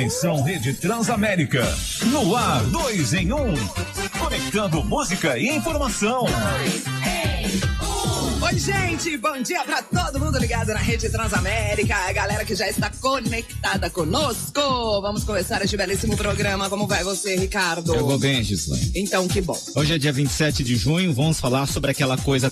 Atenção, Rede Transamérica. No ar, 2 em 1. Conectando música e informação. 2 em 1. Oi, gente, bom dia pra todo mundo ligado na Rede Transamérica, a galera que já está conectada conosco. Vamos começar este belíssimo programa. Como vai você, Ricardo? Eu vou bem, Gislaine. Então, que bom. Hoje é dia 27 de junho, vamos falar sobre aquela coisa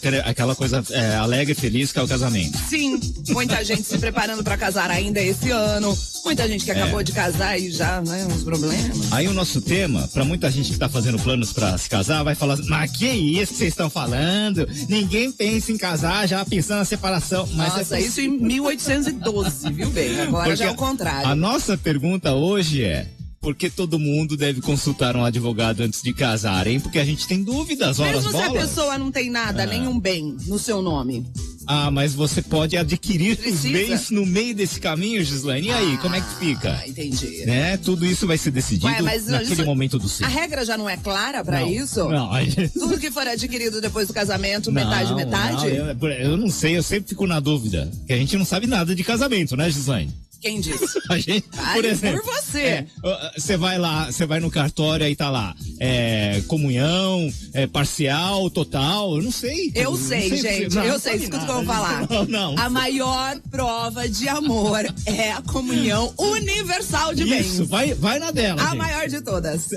alegre e feliz que é o casamento. Sim, muita gente se preparando pra casar ainda esse ano, muita gente que acabou de casar e já, né, uns problemas. Aí o nosso tema, pra muita gente que tá fazendo planos pra se casar, vai falar, mas que isso que vocês estão falando? Ninguém pensa em casar já pensando na separação. Mas nossa, isso em 1812, viu bem? Agora porque já é o contrário. A nossa pergunta hoje é: por que todo mundo deve consultar um advogado antes de casar, hein? Porque a gente tem dúvidas, horas mesmo bolas. Se a pessoa não tem nada, nenhum bem no seu nome. Ah, mas você pode adquirir os bens no meio desse caminho, Gislaine. E aí, como é que fica? Entendi. Né? Tudo isso vai ser decidido naquele momento do sim. A regra já não é clara pra isso? Não. Tudo que for adquirido depois do casamento, metade? Eu não sei, eu sempre fico na dúvida. Que a gente não sabe nada de casamento, né, Gislaine? Quem disse? A gente, por exemplo, por você. Você vai lá, você vai no cartório aí tá lá, comunhão, parcial, total, eu não sei. Eu sei, gente, eu sei, escuta o que eu vou falar. Não. A maior prova de amor é a comunhão universal de bens. Isso, vai na dela, a gente. Maior de todas.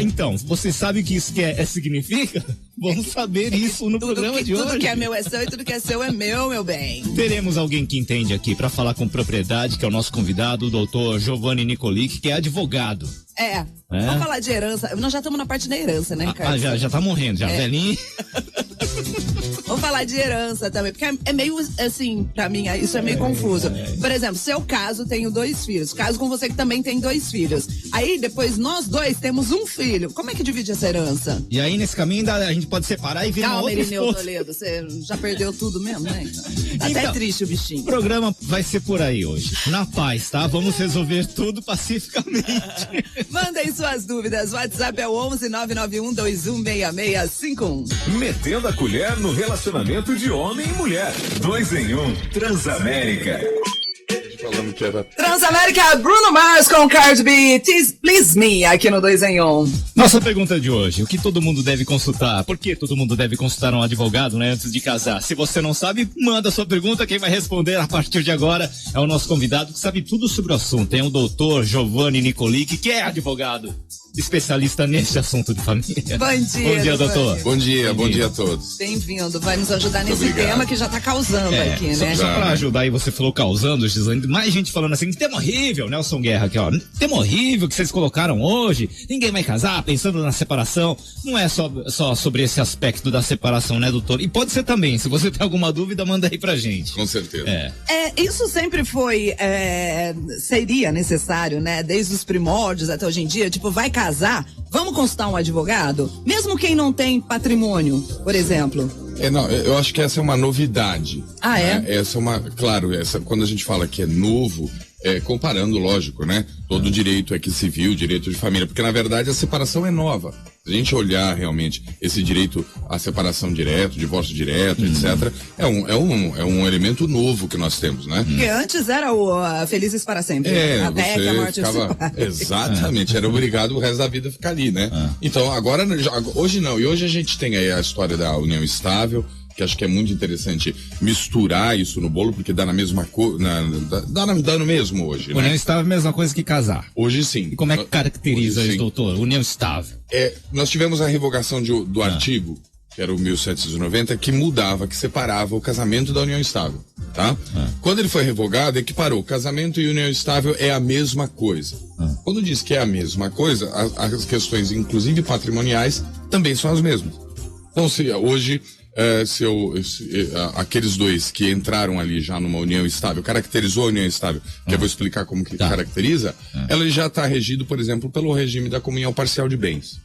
Então, você sabe o que isso significa? Vamos saber isso no programa de hoje. Tudo que é meu é seu e tudo que é seu é meu bem. Teremos alguém que entende aqui para falar com propriedade, que é o nosso convidado, o doutor Giovanni Nicolic, que é advogado. Vamos falar de herança. Nós já estamos na parte da herança, né, Ricardo? Já tá morrendo, velhinho. Vamos falar de herança também, porque é meio assim, pra mim, isso é meio confuso. Por exemplo, se eu caso, tenho 2 filhos. Caso com você que também tem 2 filhos. Aí, depois, nós 2 temos um filho. Como é que divide essa herança? E aí, nesse caminho, a gente pode separar e virar outro esposo. Calma, Toledo, você já perdeu tudo mesmo, né? Até triste o bichinho. O programa vai ser por aí hoje. Na paz, tá? Vamos resolver tudo pacificamente. Mandem suas dúvidas. O WhatsApp é o 11-991-216651. Metendo a colher no relacionamento de homem e mulher. 2 em 1. Transamérica. Falando que era... Transamérica, Bruno Mars com Cardi B, Please Me, aqui no 2 em 1. Nossa pergunta de hoje: o que todo mundo deve consultar? Por que todo mundo deve consultar um advogado, né, antes de casar? Se você não sabe, manda sua pergunta. Quem vai responder a partir de agora é o nosso convidado, que sabe tudo sobre o assunto. É o doutor Giovanni Nicolic, que é advogado, especialista nesse assunto de família. Bom dia, doutor. Bom dia a todos. Bem-vindo, vai nos ajudar nesse tema que já tá causando aqui, né? Só pra ajudar aí, você falou causando, Gislaine, mais gente falando assim, que tema horrível, Nelson Guerra aqui, ó, tema horrível que vocês colocaram hoje, ninguém vai casar pensando na separação. Não é só sobre esse aspecto da separação, né, doutor? E pode ser também, se você tem alguma dúvida, manda aí pra gente. Com certeza. Isso sempre foi, seria necessário, né, desde os primórdios até hoje em dia, tipo, vai casar, vamos consultar um advogado? Mesmo quem não tem patrimônio, por exemplo. Eu acho que essa é uma novidade. É? Claro, quando a gente fala que é novo, comparando, lógico, né? Todo direito é que civil, direito de família, porque na verdade a separação é nova. Se a gente olhar realmente esse direito à separação direto, divórcio direto, etc., é um elemento novo que nós temos, né? Porque antes era o felizes para sempre. Até que a morte ficava, exatamente, era obrigado o resto da vida a ficar ali, né? Então agora, hoje não, e hoje a gente tem aí a história da união estável, que acho que é muito interessante misturar isso no bolo, porque dá na mesma coisa, dá no mesmo hoje, né? União estável é a mesma coisa que casar. Hoje sim. E como é que caracteriza isso, doutor? União estável. Nós tivemos a revogação do artigo, que era o 1790, que separava o casamento da união estável, tá? Quando ele foi revogado, equiparou casamento e união estável é a mesma coisa. Quando diz que é a mesma coisa, as questões, inclusive patrimoniais, também são as mesmas. Então, hoje, aqueles 2 que entraram ali já numa união estável, caracterizou a união estável, que eu vou explicar como que caracteriza, ela já está regido, por exemplo, pelo regime da comunhão parcial de bens.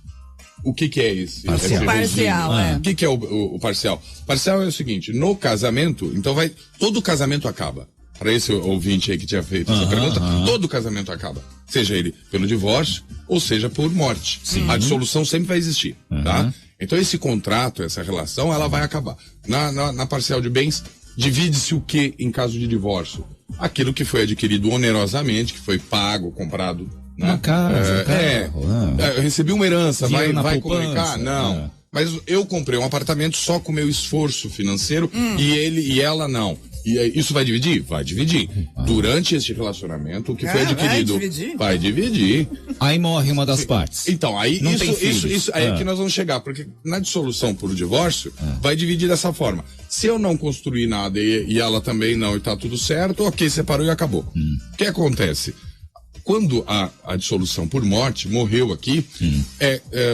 O que é esse? Parcial, O que é o parcial? Parcial é o seguinte, no casamento, então todo casamento acaba. Para esse ouvinte aí que tinha feito essa pergunta, todo casamento acaba. Seja ele pelo divórcio, ou seja por morte. A dissolução sempre vai existir, tá? Então esse contrato, essa relação, ela vai acabar. Na parcial de bens, divide-se o que em caso de divórcio? Aquilo que foi adquirido onerosamente, que foi pago, comprado Né? Uma casa, eu recebi uma herança, vai poupança, comunicar? Não. Mas eu comprei um apartamento só com o meu esforço financeiro e ele e ela não. E isso vai dividir? Vai dividir. Durante este relacionamento, o que foi adquirido vai dividir. Aí morre uma das partes. Então, aí não isso aí é que nós vamos chegar, porque na dissolução por divórcio, vai dividir dessa forma. Se eu não construir nada e ela também não, e tá tudo certo, ok, separou e acabou. O que acontece? Quando a dissolução por morte, morreu aqui,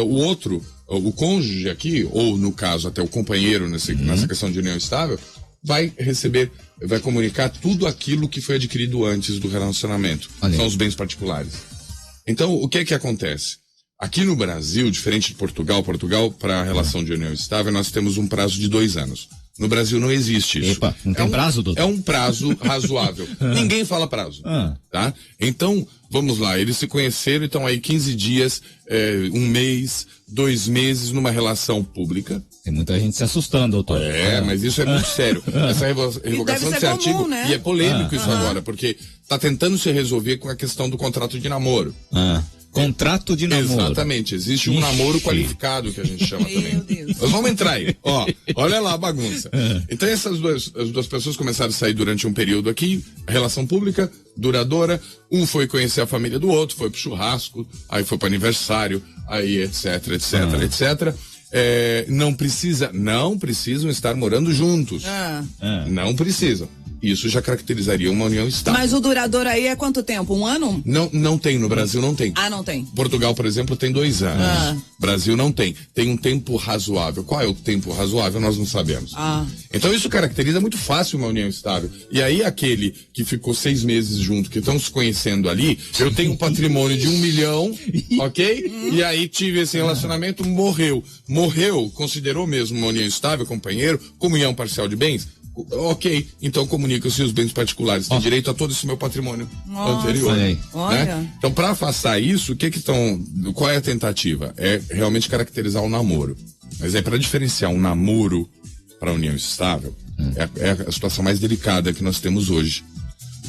o outro, o cônjuge aqui, ou no caso até o companheiro nessa questão de união estável, vai comunicar tudo aquilo que foi adquirido antes do relacionamento. São os bens particulares. Então, o que é que acontece? Aqui no Brasil, diferente de Portugal, para a relação de união estável, nós temos um prazo de 2 anos. No Brasil não existe isso. Epa, não tem prazo, doutor? É um prazo razoável. Ninguém fala prazo. Tá? Então, vamos lá, eles se conheceram, então aí 15 dias, 1 mês, 2 meses numa relação pública. Tem muita gente se assustando, doutor. Mas isso é muito sério. Essa revogação desse artigo, né? E é polêmico isso agora, porque tá tentando se resolver com a questão do contrato de namoro. Contrato de namoro. Exatamente, existe um namoro qualificado que a gente chama também. Nós vamos entrar aí. Olha lá a bagunça. Então as duas pessoas começaram a sair durante um período aqui, relação pública, duradoura, um foi conhecer a família do outro, foi pro churrasco, aí foi pro aniversário, aí etc. Não precisam estar morando juntos. Não precisam. Isso já caracterizaria uma união estável. Mas o duradouro aí é quanto tempo? 1 ano? Não tem, no Brasil não tem. Não tem. Portugal, por exemplo, tem 2 anos. Brasil não tem. Tem um tempo razoável. Qual é o tempo razoável? Nós não sabemos. Então isso caracteriza muito fácil uma união estável. E aí aquele que ficou 6 meses junto, que estão se conhecendo ali, eu tenho um patrimônio de 1 milhão, ok? E aí tive esse relacionamento, morreu, considerou mesmo uma união estável, companheiro, comunhão parcial de bens? Ok, então comunica-se os bens particulares. Tem direito a todo esse meu patrimônio anterior. Né? Então, para afastar isso, qual é a tentativa? É realmente caracterizar o namoro. Mas para diferenciar um namoro para união estável, é a situação mais delicada que nós temos hoje.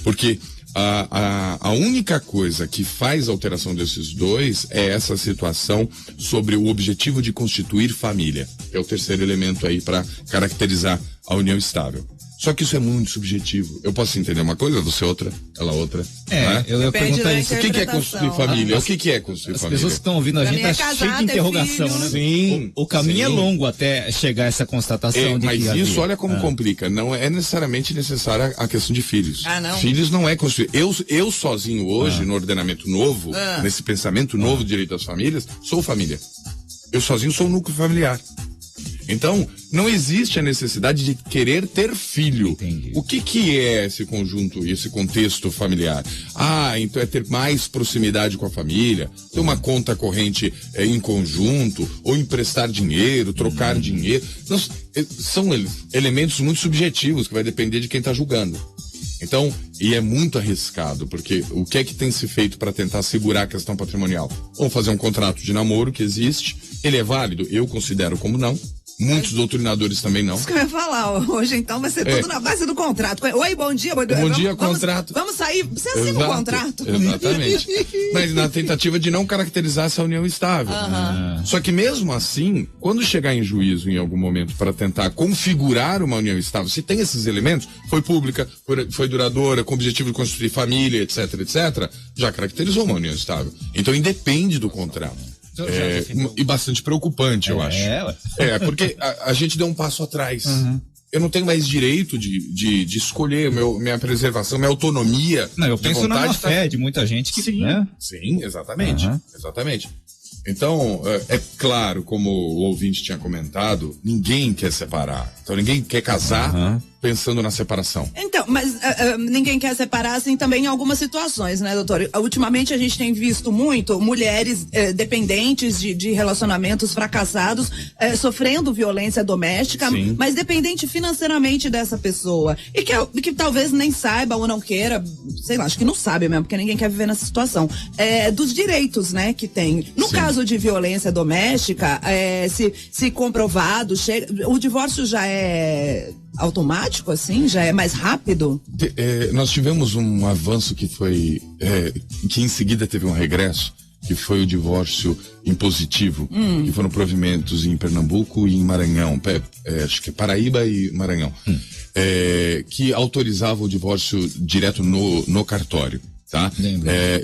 Porque a única coisa que faz a alteração desses dois é essa situação sobre o objetivo de constituir família. É o terceiro elemento aí para caracterizar a união estável. Só que isso é muito subjetivo. Eu posso entender uma coisa, você outra, ela outra. Né? Eu ia perguntar isso. O que é construir família? O que é construir família? As pessoas que estão ouvindo a gente tá cheio de interrogação, né? Sim. O caminho é longo até chegar a essa constatação de mas que isso, olha como complica. Não é necessariamente necessária a questão de filhos. Não? Filhos não é construir. Eu sozinho hoje, no ordenamento novo, nesse pensamento novo de direito das famílias, sou família. Eu sozinho sou um núcleo familiar. Então, não existe a necessidade de querer ter filho. Entendi. O que é esse conjunto, esse contexto familiar? Então é ter mais proximidade com a família, ter uma conta corrente em conjunto, ou emprestar dinheiro, trocar dinheiro. São elementos muito subjetivos que vai depender de quem está julgando. Então, e é muito arriscado, porque o que é que tem se feito para tentar segurar a questão patrimonial? Ou fazer um contrato de namoro que existe, ele é válido? Eu considero como não. Muitos doutrinadores também não. Isso que eu ia falar, hoje então vai ser tudo na base do contrato. Oi, bom dia, contrato. Vamos sair, você assina o contrato. Exatamente. Mas na tentativa de não caracterizar essa união estável. Só que mesmo assim, quando chegar em juízo em algum momento para tentar configurar uma união estável, se tem esses elementos, foi pública, foi duradoura, com o objetivo de construir família, etc, já caracterizou uma união estável. Então independe do contrato. E bastante preocupante, eu acho. Porque a gente deu um passo atrás. Eu não tenho mais direito de escolher minha preservação, minha autonomia. Não, eu penso na má fé de muita gente que... Sim, exatamente. Exatamente. Então, é claro, como o ouvinte tinha comentado, ninguém quer separar. Então, ninguém quer casar pensando na separação. Então, mas ninguém quer separar, assim, também em algumas situações, né, doutor? Ultimamente, a gente tem visto muito mulheres dependentes de relacionamentos fracassados, sofrendo violência doméstica, mas dependente financeiramente dessa pessoa. E que talvez nem saiba ou não queira, sei lá, acho que não sabe mesmo, porque ninguém quer viver nessa situação. Dos direitos, né, que tem. No caso de violência doméstica, se comprovado, o divórcio já é automático, assim? Já é mais rápido? Nós tivemos um avanço que foi, que em seguida teve um regresso, que foi o divórcio impositivo, que foram provimentos em Pernambuco e em Maranhão, acho que é Paraíba e Maranhão, que autorizava o divórcio direto no cartório. Tá?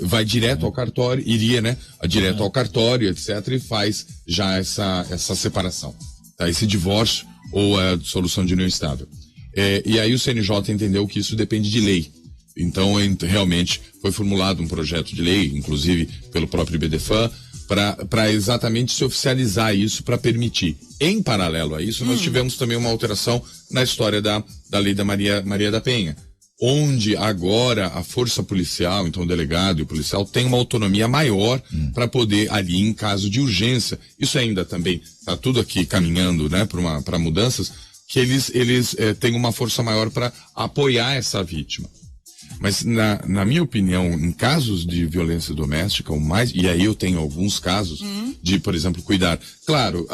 Vai direto ao cartório, iria, né? Direto ao cartório, etc., e faz já essa separação, tá? Esse divórcio ou a solução de união estável. E aí o CNJ entendeu que isso depende de lei. Então, realmente, foi formulado um projeto de lei, inclusive pelo próprio IBDFAN, para exatamente se oficializar isso, para permitir. Em paralelo a isso, nós tivemos também uma alteração na história da lei da Maria da Penha, onde agora a força policial, então o delegado e o policial, tem uma autonomia maior para poder, ali em caso de urgência, isso ainda também está tudo aqui caminhando, né, para mudanças, que eles têm uma força maior para apoiar essa vítima. Mas, na minha opinião, em casos de violência doméstica, e aí eu tenho alguns casos de, por exemplo, cuidar. Claro,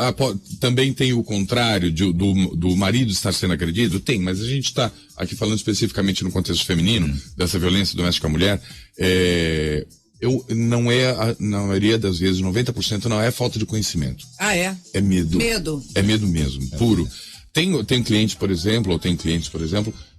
também tem o contrário do marido estar sendo agredido? Tem, mas a gente está aqui falando especificamente no contexto feminino, dessa violência doméstica à mulher. Não é, na maioria das vezes, 90% não é falta de conhecimento. Ah, é? É medo. Medo. É medo mesmo, puro. Tem clientes, por exemplo,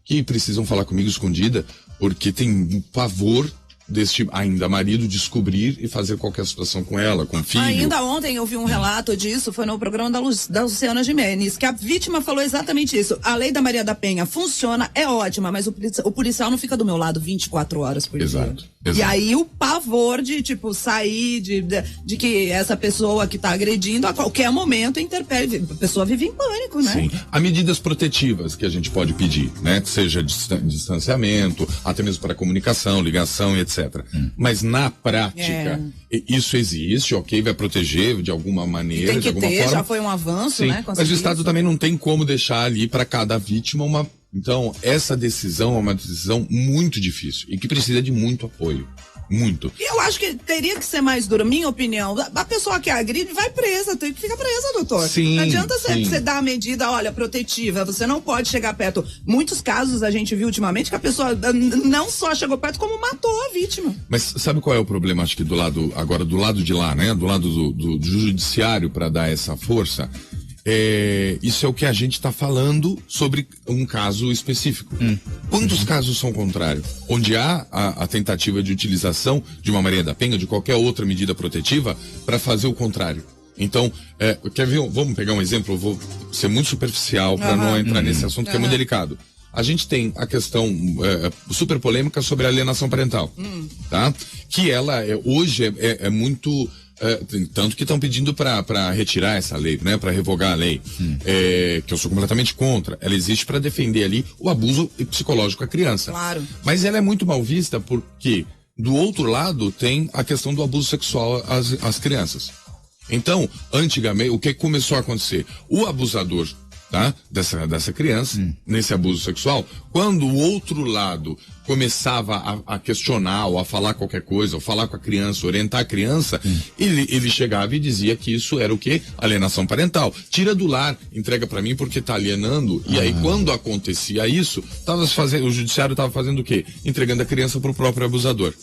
que precisam falar comigo escondida, porque tem um pavor deste ainda marido descobrir e fazer qualquer situação com ela, com o filho. Ainda ontem eu vi um relato disso, foi no programa da Luciana Gimenez, que a vítima falou exatamente isso. A lei da Maria da Penha funciona, é ótima, mas o policial não fica do meu lado 24 horas por dia. Exato. E aí o pavor de, tipo, sair, de que essa pessoa que tá agredindo a qualquer momento interpele. A pessoa vive em pânico, né? Sim. Há medidas protetivas que a gente pode pedir, né? Que seja distanciamento, até mesmo para comunicação, ligação e etc. Mas na prática, isso existe, ok? Vai proteger de alguma maneira, tem que de alguma ter, forma. Já foi um avanço, sim, né? Mas o Estado também não tem como deixar ali para cada vítima uma... Então, essa decisão é uma decisão muito difícil e que precisa de muito apoio. Muito. E eu acho que teria que ser mais dura, minha opinião. A pessoa que agride vai presa, tem que ficar presa, doutor. Sim, não adianta você dar a medida, olha, protetiva, você não pode chegar perto. Muitos casos a gente viu ultimamente que a pessoa não só chegou perto, como matou a vítima. Mas sabe qual é o problema, acho que do lado de lá, né? Do lado do judiciário para dar essa força? Isso é o que a gente está falando sobre um caso específico. Quantos casos são contrários? Onde há a tentativa de utilização de uma Maria da Penha, de qualquer outra medida protetiva, para fazer o contrário. Então, quer ver? Vamos pegar um exemplo, eu vou ser muito superficial para não entrar nesse assunto que é muito delicado. A gente tem a questão super polêmica sobre a alienação parental, tá? Que ela hoje é muito... tanto que estão pedindo para retirar essa lei, né, para revogar a lei, que eu sou completamente contra. Ela existe para defender ali o abuso psicológico à criança. Claro. Mas ela é muito mal vista porque do outro lado tem a questão do abuso sexual às crianças. Então, antigamente, o que começou a acontecer? O abusador, tá, dessa criança, nesse abuso sexual, quando o outro lado começava a questionar ou a falar qualquer coisa, ou falar com a criança, orientar a criança, ele chegava e dizia que isso era o quê? Alienação parental. Tira do lar, entrega para mim porque tá alienando. E aí quando acontecia isso, o judiciário estava fazendo o quê? Entregando a criança pro próprio abusador.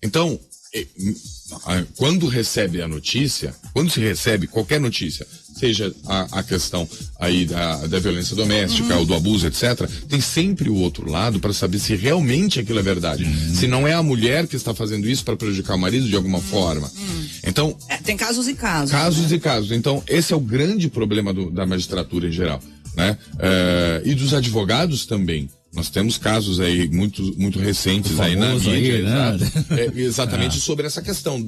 Então, quando recebe a notícia, quando se recebe qualquer notícia, seja a questão aí da violência doméstica ou do abuso, etc., tem sempre o outro lado para saber se realmente aquilo é verdade. Se não é a mulher que está fazendo isso para prejudicar o marido de alguma forma. Então, tem casos e casos. Casos e casos. Então, esse é o grande problema da magistratura em geral, né? E dos advogados também. Nós temos casos aí muito recentes aí na mídia, aí, né? Exatamente sobre essa questão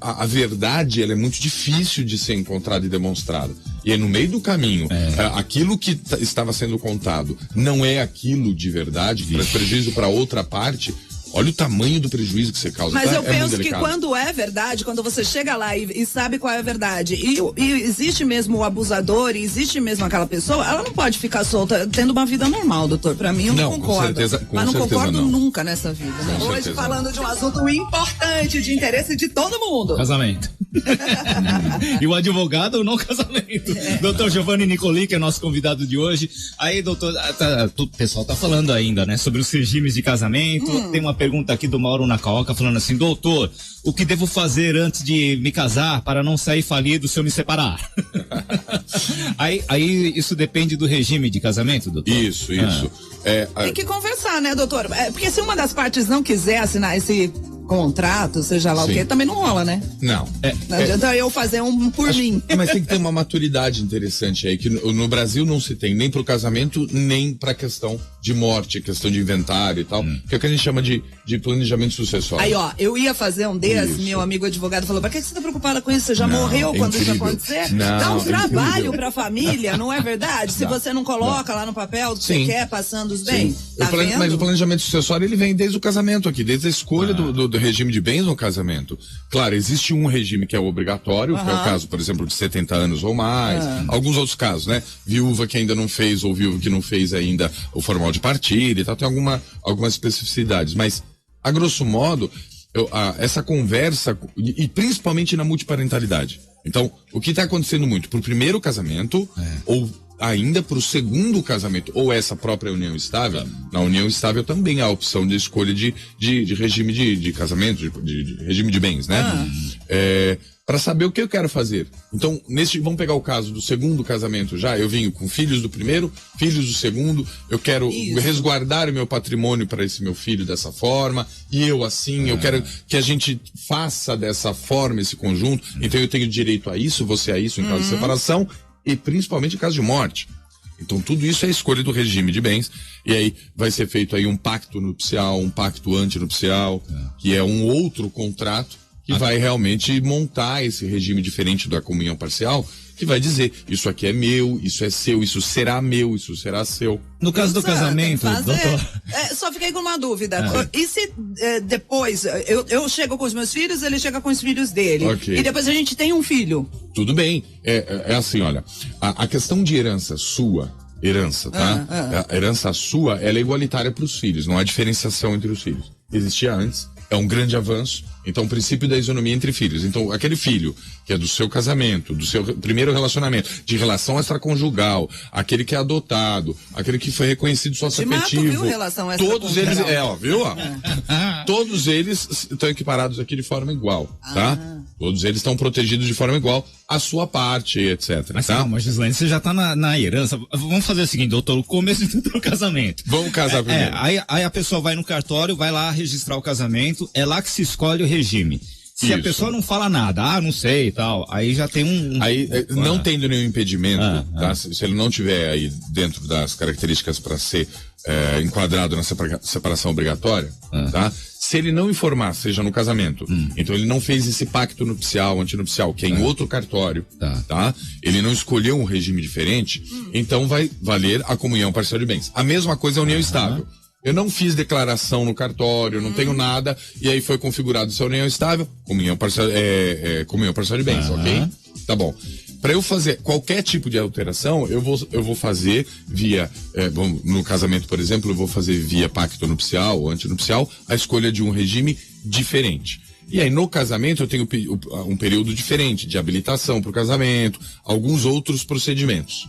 a verdade, ela é muito difícil de ser encontrada e demonstrada. E é no meio do caminho, aquilo que estava sendo contado não é aquilo de verdade, traz prejuízo para outra parte. olha o tamanho do prejuízo que você causa. Mas tá? eu penso que quando é verdade, quando você chega lá e sabe qual é a verdade, e existe mesmo o abusador, e existe mesmo aquela pessoa, ela não pode ficar solta tendo uma vida normal, doutor. Pra mim, eu não concordo. Com certeza, mas não concordo não. nunca nessa vida. Né? Hoje, falando de um assunto importante, de interesse de todo mundo. Casamento. E o advogado, o não casamento. Doutor Giovanni Nicoli, que é nosso convidado de hoje. Aí, doutor, o pessoal tá falando ainda, né, sobre os regimes de casamento. Tem uma pergunta aqui do Mauro Nakaoka falando assim: doutor, o que devo fazer antes de me casar para não sair falido se eu me separar? aí isso depende do regime de casamento, doutor? Isso. Tem que conversar, né, doutor? Porque se uma das partes não quiser assinar esse contrato, seja lá o que, também não rola, né? Não. Não adianta eu fazer um por mim. Mas tem que ter uma maturidade interessante aí, que no Brasil não se tem nem pro casamento, nem pra questão de morte, questão de inventário e tal, que é o que a gente chama de planejamento sucessório. Aí, ó, eu ia fazer um desses, meu amigo advogado falou, pra que você tá preocupada com isso? Você já morreu quando isso acontecer? Dá um trabalho pra família, não é verdade? Se você não coloca lá no papel o que você quer, passando os bens. Tá vendo? Mas o planejamento sucessório, ele vem desde o casamento aqui, desde a escolha do regime de bens no casamento. Claro, existe um regime que é obrigatório, que é o caso, por exemplo, de 70 anos ou mais, alguns outros casos, né? Viúva que ainda não fez ou viúva que não fez ainda o formal de partilha e tal, tem algumas especificidades, mas a grosso modo, essa conversa, e principalmente na multiparentalidade. Então, o que está acontecendo muito, pro primeiro casamento, ou ainda para o segundo casamento, ou essa própria união estável, na união estável também há a opção de escolha de regime de casamento, de regime de bens, né? Para saber o que eu quero fazer. Então, vamos pegar o caso do segundo casamento já, eu vim com filhos do primeiro, filhos do segundo, eu quero resguardar o meu patrimônio para esse meu filho dessa forma, e eu assim, eu quero que a gente faça dessa forma esse conjunto, então eu tenho direito a isso, você a isso em caso de separação, e principalmente em caso de morte. Então tudo isso é escolha do regime de bens, e aí vai ser feito aí um pacto nupcial, um pacto antinupcial, que é um outro contrato que vai realmente montar esse regime diferente da comunhão parcial, que vai dizer, isso aqui é meu, isso é seu, isso será meu, isso será seu. No caso do casamento, doutor... só fiquei com uma dúvida. E se depois, eu chego com os meus filhos, ele chega com os filhos dele, e depois a gente tem um filho? Tudo bem. É assim, olha, a questão de herança sua, tá? A herança sua, ela é igualitária para os filhos, não há diferenciação entre os filhos. Existia antes, é um grande avanço. Então, o princípio da isonomia entre filhos. Então, aquele filho que é do seu casamento, do seu primeiro relacionamento, de relação extraconjugal, aquele que é adotado, aquele que foi reconhecido socioafetivo, todos eles, viu? Todos eles estão equiparados aqui de forma igual, tá? Todos eles estão protegidos de forma igual à sua parte, etc. Mas calma, Gislaine, você já tá na herança. Vamos fazer o seguinte, doutor, o começo do casamento. Vamos casar primeiro. Aí a pessoa vai no cartório, vai lá registrar o casamento, é lá que se escolhe o regime. Se a pessoa não fala nada, não sei e tal, aí já tem Aí, não tendo nenhum impedimento, tá? Se ele não tiver aí dentro das características para ser enquadrado na separação obrigatória, tá? Se ele não informar, seja no casamento, então ele não fez esse pacto nupcial, antinupcial, que é em outro cartório, tá? Ele não escolheu um regime diferente, então vai valer a comunhão parcial de bens. A mesma coisa é a união estável. Eu não fiz declaração no cartório, não tenho nada, e aí foi configurado se a união estável, comunhão parcial de bens, ok? Tá bom. Para eu fazer qualquer tipo de alteração, eu vou fazer via, no casamento, por exemplo, eu vou fazer via pacto nupcial ou antinupcial, a escolha de um regime diferente. E aí, no casamento, eu tenho um período diferente de habilitação para o casamento, alguns outros procedimentos.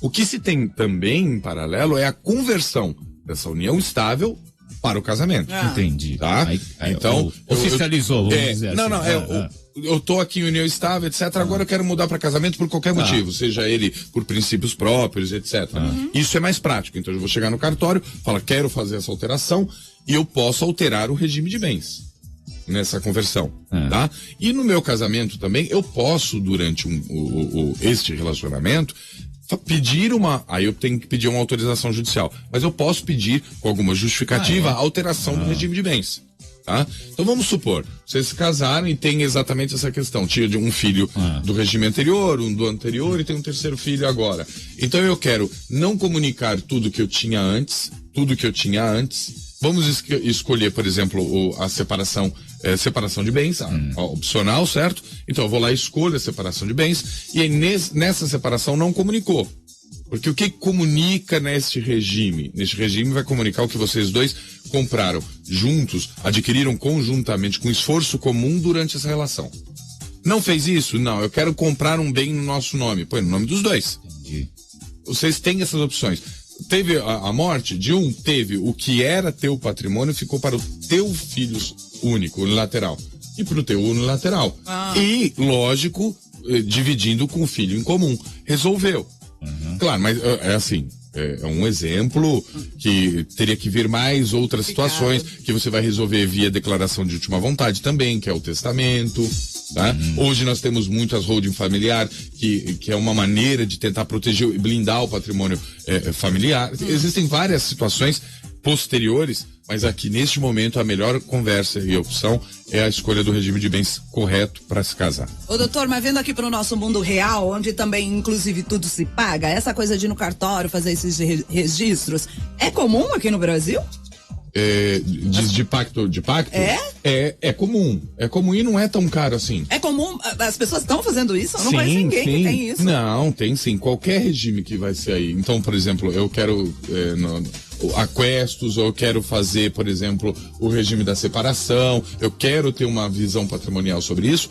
O que se tem também em paralelo é a conversão dessa união estável para o casamento. Entendi. Tá? Então, oficializou, vamos dizer assim. Eu tô aqui em união estável, etc. Agora eu quero mudar para casamento por qualquer motivo, seja ele por princípios próprios, etc. Isso é mais prático. Então eu vou chegar no cartório, falar, quero fazer essa alteração, e eu posso alterar o regime de bens nessa conversão, tá? E no meu casamento também, eu posso, durante este relacionamento, pedir aí eu tenho que pedir uma autorização judicial, mas eu posso pedir, com alguma justificativa, a alteração do regime de bens, tá? Então vamos supor, vocês se casaram e tem exatamente essa questão, tinha um filho do regime anterior, um do anterior e tem um terceiro filho agora. Então eu quero não comunicar tudo que eu tinha antes, Vamos escolher, por exemplo, a separação de bens, opcional, certo? Então eu vou lá e escolho a separação de bens, e aí nessa separação não comunicou. Porque o que comunica neste regime? Neste regime vai comunicar o que vocês dois compraram juntos, adquiriram conjuntamente, com esforço comum durante essa relação. Não fez isso? Não, eu quero comprar um bem no nosso nome. Põe no nome dos dois. Entendi. Vocês têm essas opções. Teve a morte de um, teve o que era teu patrimônio, ficou para o teu filho único, unilateral. E para o teu unilateral. E, lógico, dividindo com o filho em comum. Resolveu. Claro, mas é assim, é um exemplo que teria que vir mais outras situações que você vai resolver via declaração de última vontade também, que é o testamento, tá? Hoje nós temos muitas holding familiar, que é uma maneira de tentar proteger e blindar o patrimônio familiar. Existem várias situações posteriores, mas aqui neste momento a melhor conversa e opção é a escolha do regime de bens correto para se casar. Ô doutor, mas vendo aqui para o nosso mundo real, onde também inclusive tudo se paga, essa coisa de ir no cartório fazer esses registros, é comum aqui no Brasil? De pacto? É comum. É comum e não é tão caro assim. É comum? As pessoas estão fazendo isso? Eu não conheço ninguém que tem isso. Não, tem sim. Qualquer regime que vai ser aí. Então, por exemplo, eu quero aquestos, ou eu quero fazer, por exemplo, o regime da separação, eu quero ter uma visão patrimonial sobre isso,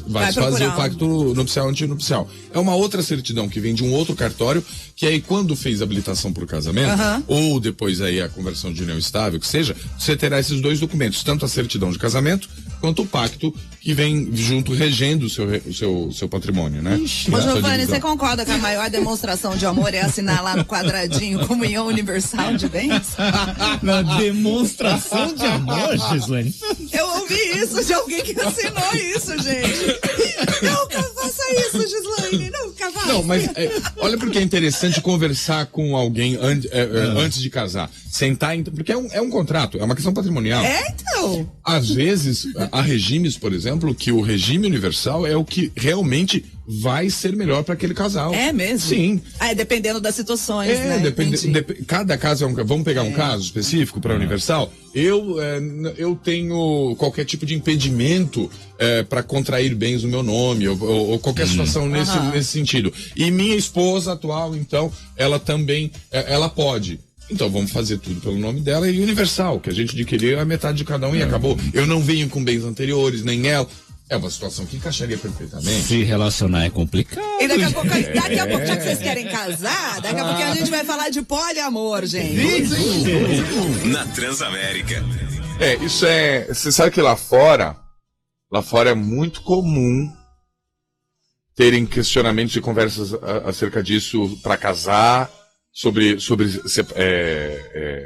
vai fazer o pacto nupcial antinupcial. É uma outra certidão que vem de um outro cartório, que aí quando fez a habilitação para o casamento, ou depois aí a conversão de união estável, que seja, você terá esses dois documentos, tanto a certidão de casamento, quanto o pacto que vem junto regendo o seu patrimônio, né? Ô Giovanni, você concorda que a maior demonstração de amor é assinar lá no quadradinho comunhão universal de bens? Na demonstração de amor, Gislaine? Eu ouvi isso de alguém que assinou isso, gente. Nunca faça isso, Gislaine, nunca faça. Não, mas olha porque é interessante conversar com alguém antes de casar. Sentar, porque é um contrato, é uma questão patrimonial. Então. Às vezes, há regimes, por exemplo, que o regime universal é o que realmente vai ser melhor para aquele casal. É mesmo? Sim. Dependendo das situações, né? Cada caso vamos pegar um caso específico para universal. Eu tenho qualquer tipo de impedimento para contrair bens no meu nome, ou qualquer situação nesse sentido. E minha esposa atual, então, ela também, ela pode. Então vamos fazer tudo pelo nome dela e universal, que a gente adquiriu a metade de cada um e acabou. Eu não venho com bens anteriores, nem ela. É uma situação que encaixaria perfeitamente. Se relacionar é complicado. E daqui a pouco, já que vocês querem casar, daqui a pouco a gente vai falar de poliamor, gente. Na Transamérica. Isso você sabe que lá fora é muito comum terem questionamentos e conversas acerca disso para casar, sobre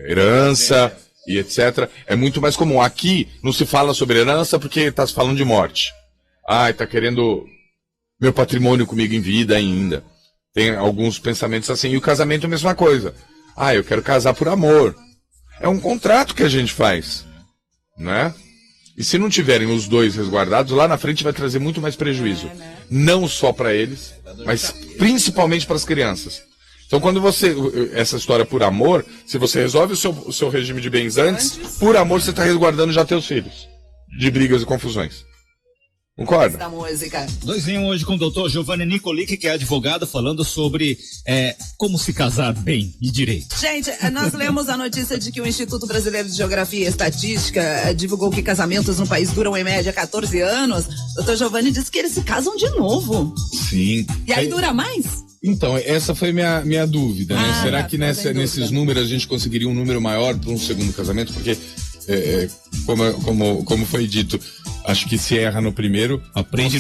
herança e etc. É muito mais comum. Aqui não se fala sobre herança porque está se falando de morte. Está querendo meu patrimônio comigo em vida ainda. Tem alguns pensamentos assim. E o casamento é a mesma coisa. Eu quero casar por amor. É um contrato que a gente faz, né? E se não tiverem os dois resguardados, lá na frente vai trazer muito mais prejuízo. Não só para eles, mas principalmente para as crianças. Então, quando essa história por amor, se você resolve o seu regime de bens antes, por amor você está resguardando já teus filhos de brigas e confusões. Concorda? Da música. 2 em 1 hoje com o doutor Giovanni Nicolic, que é advogado, falando sobre como se casar bem e direito. Gente, nós lemos a notícia de que o Instituto Brasileiro de Geografia e Estatística divulgou que casamentos no país duram em média 14 anos. O doutor Giovanni disse que eles se casam de novo. Sim. E aí dura mais? Então, essa foi minha dúvida, né? Será que nesses números a gente conseguiria um número maior para um segundo casamento? Porque, como foi dito, acho que se erra no primeiro, aprende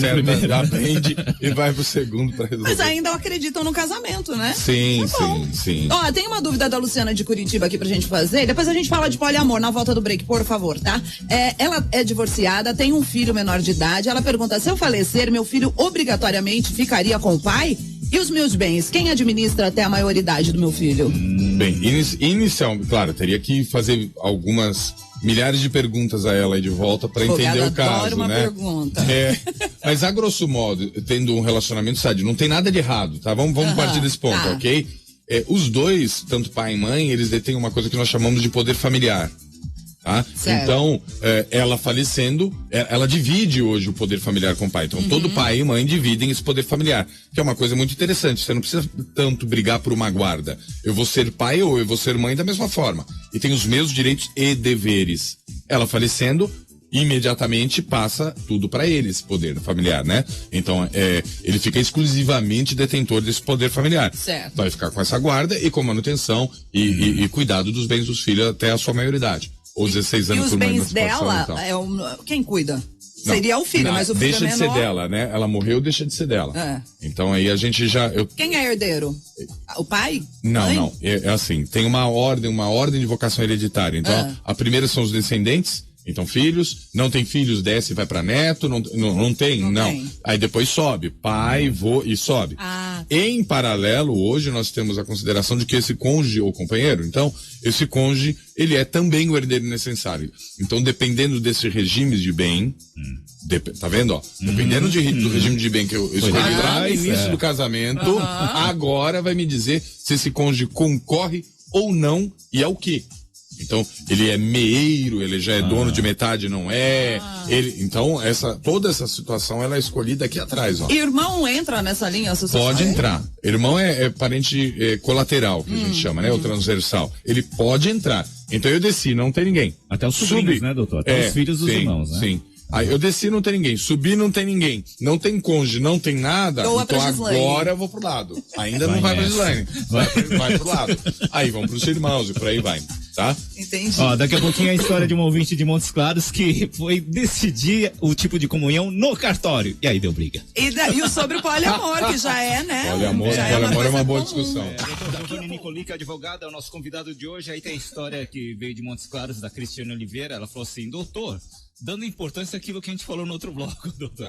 e vai pro segundo para resolver. Mas ainda acreditam no casamento, né? Sim. Ó, tem uma dúvida da Luciana de Curitiba aqui pra gente fazer. Depois a gente fala de poliamor na volta do break, por favor, tá? Ela é divorciada, tem um filho menor de idade. Ela pergunta: se eu falecer, meu filho obrigatoriamente ficaria com o pai? E os meus bens, quem administra até a maioridade do meu filho? Bem, inicialmente, claro, teria que fazer algumas milhares de perguntas a ela aí de volta para entender o caso, uma né? Pergunta. Mas a grosso modo, tendo um relacionamento sádio, não tem nada de errado, tá? Vamos partir desse ponto, ok? Os dois, tanto pai e mãe, eles detêm uma coisa que nós chamamos de poder familiar. Tá? Então, ela falecendo, ela divide hoje o poder familiar com o pai. Então, todo pai e mãe dividem esse poder familiar, que é uma coisa muito interessante. Você não precisa tanto brigar por uma guarda. Eu vou ser pai ou eu vou ser mãe da mesma forma. E tem os mesmos direitos e deveres. Ela falecendo, imediatamente passa tudo para ele, esse poder familiar, né? Então, ele fica exclusivamente detentor desse poder familiar. Certo. Vai ficar com essa guarda e com manutenção e cuidado dos bens dos filhos até a sua maioridade. Ou 16 anos por uma emancipação. E os bens dela, quem cuida? Não, seria o filho, mas o filho deixa é de ser dela, né? Ela morreu, deixa de ser dela. Então aí a gente já... Quem é herdeiro? O pai? Não, mãe? não. É assim, tem uma ordem de vocação hereditária. Então, a primeira são os descendentes. Então, filhos, não tem filhos, desce e vai para neto, não tem. Aí depois sobe, pai, vô e sobe. Em paralelo, hoje nós temos a consideração de que esse cônjuge ou companheiro, então, esse cônjuge, ele é também o herdeiro necessário. Então, dependendo desse regime de bem, tá vendo, ó? Dependendo do regime de bem que eu escolhi lá no início do casamento, agora vai me dizer se esse cônjuge concorre ou não e é o quê? Então, ele é meeiro, ele já é dono de metade, não é? Então, toda essa situação, ela é escolhida aqui atrás, ó. Irmão entra nessa linha sucessória? Pode entrar. Irmão é parente colateral, que a gente chama, né? O transversal. Ele pode entrar. Então, eu desci, não tem ninguém. Até os sobrinhos, né, doutor? Até os filhos dos irmãos, né? Sim. Aí eu desci, não tem ninguém. Subi, não tem ninguém. Não tem cônjuge, não tem nada. Então agora eu vou pro lado. Ainda não vai pra Gislaine. Vai pro lado. Aí vão pros irmãos e por aí vai. Tá? Entendi. Ó, daqui a pouquinho a história de um ouvinte de Montes Claros que foi decidir o tipo de comunhão no cartório. E aí deu briga. E o sobre o poliamor, que já é, né? Poliamor é uma boa discussão. Doutor Giovanni Nicolic, advogado, é o nosso convidado de hoje. Aí tem a história que veio de Montes Claros, da Cristiane Oliveira. Ela falou assim, doutor, dando importância àquilo que a gente falou no outro bloco, doutor.